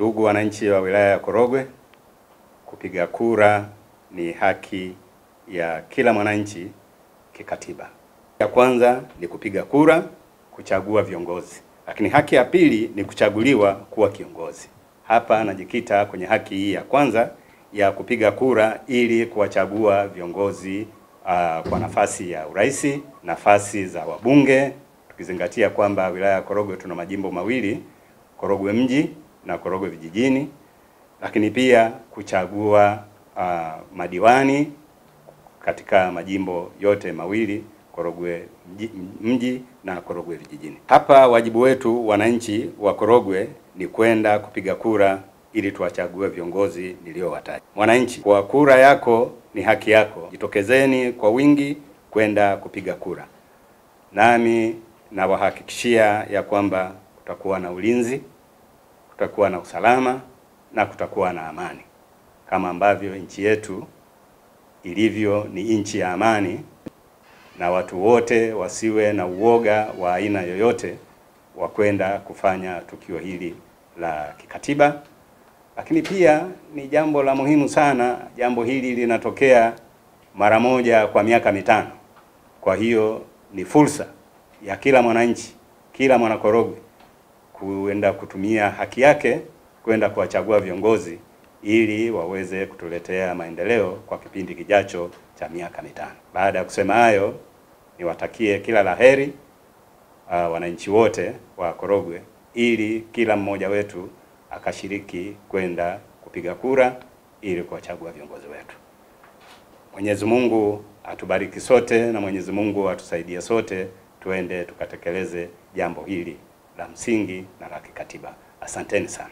Ndugu wananchi wa wilaya ya Korogwe, kupiga kura ni haki ya kila mwananchi kikatiba. Ya kwanza ni kupiga kura kuchagua viongozi, lakini haki ya pili ni kuchaguliwa kuwa kiongozi. Hapa najikita kwenye haki hii ya kwanza ya kupiga kura ili kuwachagua viongozi kwa nafasi ya urais, nafasi za wabunge, tukizingatia kwamba wilaya ya Korogwe tuna majimbo mawili, Korogwe mji na Korogwe vijijini, lakini pia kuchagua madiwani katika majimbo yote mawili, Korogwe mji na Korogwe vijijini. Hapa wajibu wetu wananchi wa Korogwe ni kwenda kupiga kura ili tuwachague viongozi niliowataja. Mwananchi, kwa kura yako ni haki yako. Jitokezeni kwa wingi kwenda kupiga kura. Nami nawahakikishia ya kwamba kutakuwa na ulinzi, kutakuwa na usalama na kutakuwa na amani. Kama ambavyo nchi yetu ilivyo ni nchi ya amani, na watu wote wasiwe na uoga wa aina yoyote wa kwenda kufanya tukio hili la kikatiba. Lakini pia ni jambo la muhimu sana. Jambo hili linatokea mara moja kwa miaka mitano. Kwa hiyo ni fursa ya kila mwananchi, kila mwana Korogwe kuenda kutumia haki yake kwenda kuwachagua viongozi ili waweze kutuletea maendeleo kwa kipindi kijacho cha miaka mitano. Baada ya kusema hayo, niwatakie kila laheri wananchi wote wa Korogwe ili kila mmoja wetu akashiriki kwenda kupiga kura ili kuwachagua viongozi wetu. Mwenyezi Mungu atubariki sote na Mwenyezi Mungu atusaidie sote tuende tukatekeleze jambo hili la msingi na la kikatiba. Asanteni sana.